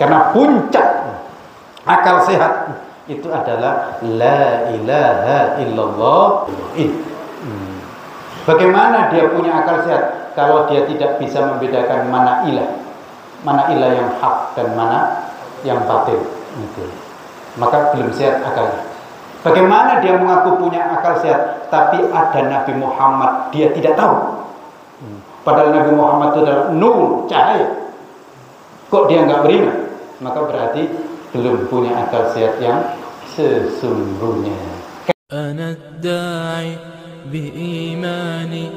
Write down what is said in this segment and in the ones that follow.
Karena puncak akal sehat itu adalah la ilaha illallah. Bagaimana dia punya akal sehat kalau dia tidak bisa membedakan mana ilah yang hak dan mana yang batil? Maka belum sehat akalnya. Bagaimana dia mengaku punya akal sehat tapi ada Nabi Muhammad dia tidak tahu? Padahal Nabi Muhammad itu adalah nur, cahaya. Kok dia nggak beriman? Maka berarti belum punya akal sehat yang sesungguhnya. Ana ad-da'i bi-imani,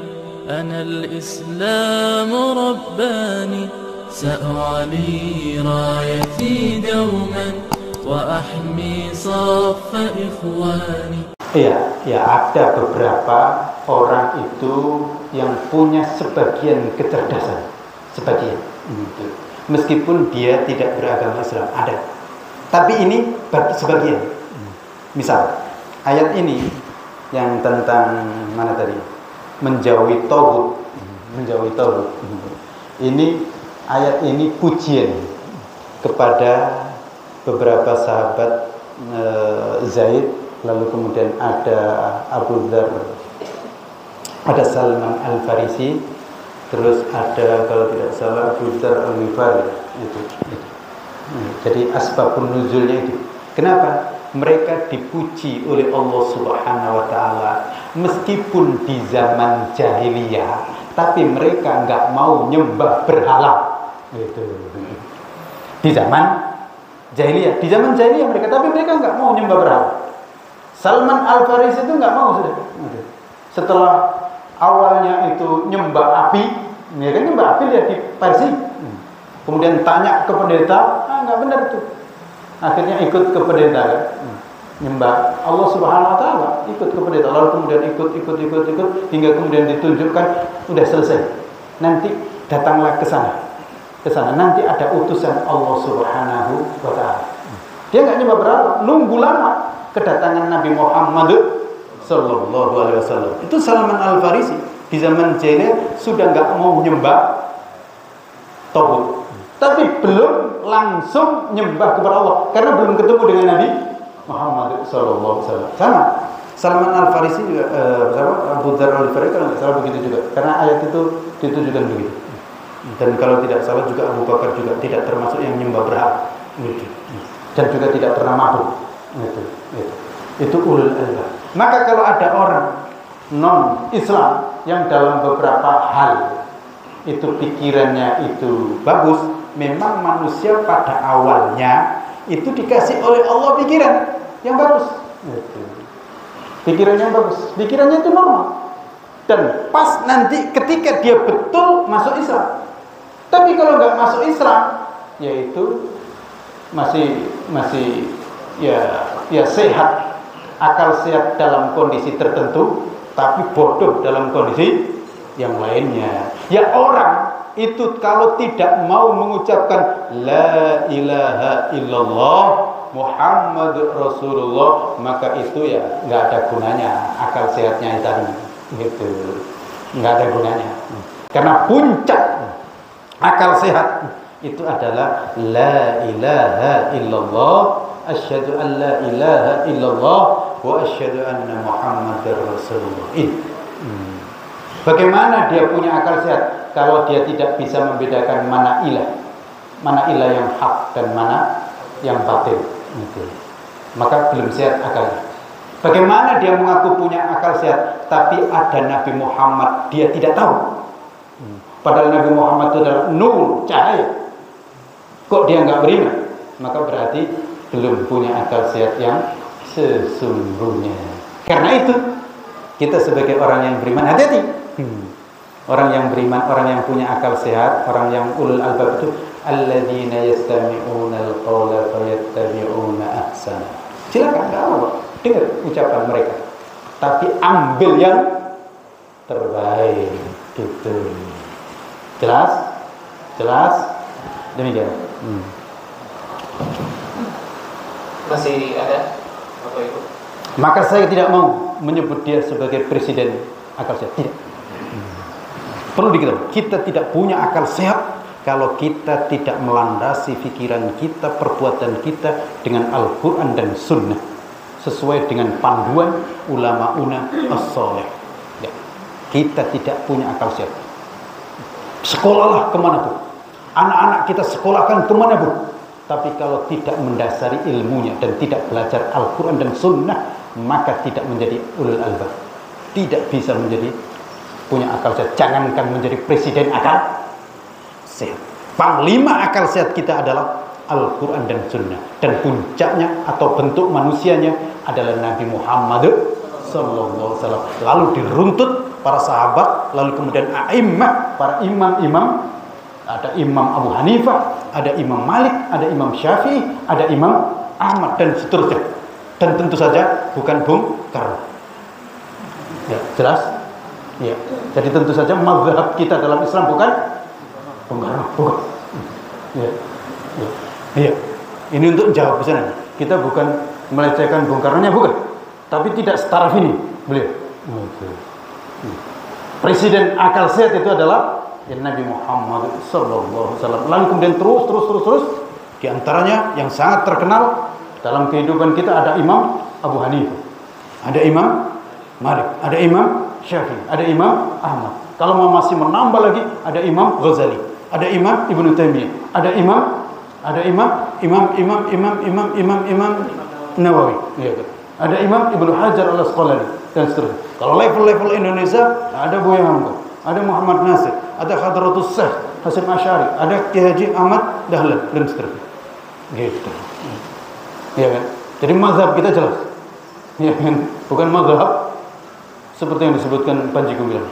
ana al-islam rabbani, sa'ali rayati dawman wa ahmi saffa ikhwani. Ya ada beberapa orang itu yang punya sebagian kecerdasan, sebagian. Meskipun dia tidak beragama Islam, ada. Tapi ini sebagian. Misal ayat ini yang tentang mana tadi? Menjauhi tauhid, menjauhi tauhid. Ini ayat ini pujian kepada beberapa sahabat Zaid, lalu kemudian ada Abu Dzar, ada Salman Al-Farisi, terus ada kalau tidak salah Abu Dzar Al-Ghifari itu. Jadi asbabun nuzulnya itu. Kenapa? Mereka dipuji oleh Allah Subhanahu wa taala meskipun di zaman jahiliyah, tapi mereka enggak mau nyembah berhala. Itu. Di zaman jahiliyah mereka, tapi mereka enggak mau nyembah berhala. Salman Al-Farisi itu enggak mau sudah. Setelah awalnya itu nyembah api, ya kan nyembah api lihat di Persia. Kemudian tanya ke pendeta, enggak benar itu. Akhirnya ikut ke pendeta kan. Nyembah Allah Subhanahu wa taala, ikut ke pendeta, lalu kemudian ikut hingga kemudian ditunjukkan udah selesai. Nanti datanglah ke sana. Nanti ada utusan Allah Subhanahu wa taala. Dia enggak nyembah berhala, nunggu lama kedatangan Nabi Muhammad sallallahu alaihi wasallam. Itu Salman Al-Farisi di zaman jahiliyah sudah enggak mau nyembah tauhid. Tapi belum langsung nyembah kepada Allah karena belum ketemu dengan Nabi Muhammad sallallahu alaihi wasallam. Sama Salman Al-Farisi juga Abu Dzar Al-Ghifari kalau tidak salah begitu juga. Karena ayat itu ditujukan begitu. Dan kalau tidak salah juga Abu Bakar juga tidak termasuk yang nyembah berhala. Dan juga tidak pernah mabuk. Itu ulul albab. Maka kalau ada orang non-Islam yang dalam beberapa hal itu pikirannya itu bagus, memang manusia pada awalnya itu dikasih oleh Allah pikiran yang bagus. Pikiran yang bagus, pikirannya itu normal. Dan pas nanti ketika dia betul masuk Islam. Tapi kalau nggak masuk Islam, yaitu masih ya sehat, akal sehat dalam kondisi tertentu, tapi bodoh dalam kondisi yang lainnya. Ya orang itu kalau tidak mau mengucapkan la ilaha illallah Muhammadur Rasulullah, maka itu ya nggak ada gunanya akal sehatnya tadi, gitu, nggak ada gunanya. Karena puncak akal sehat itu adalah la ilaha illallah, asyhadu an la ilaha illallah wa asyhadu anna Muhammadar Rasulullah. Bagaimana dia punya akal sehat kalau dia tidak bisa membedakan mana ilah yang hak dan mana yang batil? Maka belum sehat akalnya. Bagaimana dia mengaku punya akal sehat tapi ada Nabi Muhammad dia tidak tahu? Padahal Nabi Muhammad itu adalah nur, cahaya. Kok dia nggak beriman? Maka berarti belum punya akal sehat yang sesungguhnya. Karena itu kita sebagai orang yang beriman hati-hati. Orang yang beriman, orang yang punya akal sehat, orang yang ulul albab itu alladzina yastami'una al-qawla fayattabi'una ahsana. Silakan kalau dengar ucapan mereka, tapi ambil yang terbaik. Gitu. Jelas? Demikian. Masih ada Bapak Ibu? Maka saya tidak mau menyebut dia sebagai presiden akal sehat. Tidak. Perlu diketahui, kita tidak punya akal sehat kalau kita tidak melandasi pikiran kita, perbuatan kita dengan Al-Quran dan Sunnah sesuai dengan panduan ulama-una as-salih. Ya. Kita tidak punya akal sehat. Sekolahlah kemana pun, anak-anak kita sekolahkan kemana pun, tapi kalau tidak mendasari ilmunya dan tidak belajar Al-Quran dan Sunnah, maka tidak menjadi ulul albab, tidak bisa menjadi punya akal sehat. Jangankan menjadi presiden akal sehat, panglima akal sehat kita adalah Al-Quran dan Sunnah, dan puncaknya atau bentuk manusianya adalah Nabi Muhammad SAW. Lalu diruntut para sahabat, lalu kemudian a'immah, para imam-imam. Ada Imam Abu Hanifah, ada Imam Malik, ada Imam Syafi'i, ada Imam Ahmad, dan seterusnya. Dan tentu saja bukan Bung Karno. Ya, jelas? Ya. Jadi tentu saja mazhab kita dalam Islam bukan Bung Karno, bukan. Ya. Ya. Iya. Ini untuk menjawab pesanan. Kita bukan melecehkan Bung Karno-nya, bukan. Tapi tidak setaraf ini beliau. Presiden akal sehat itu adalah Nabi Muhammad sallallahu alaihi wasallam. Lalu kemudian terus di antaranya yang sangat terkenal dalam kehidupan kita ada Imam Abu Hanifah, ada Imam Malik, ada Imam Syafi'i, ada Imam Ahmad. Kalau mau masih menambah lagi ada Imam Ghazali, ada Imam Ibnu Taimiyah, ada Imam Nawawi, ya, ada Imam Ibnu Hajar Al-Asqalani, dan seterusnya. Kalau level-level Indonesia ada Buya Hamka, ada Muhammad Nasir, ada Hadratus Syekh Hasyim Asy'ari, ada Kiai Haji Ahmad Dahlan, dan seterusnya. Gitu. Ya kan? Jadi mazhab kita jelas. Ya kan? Bukan mazhab seperti yang disebutkan Panji Gumilang.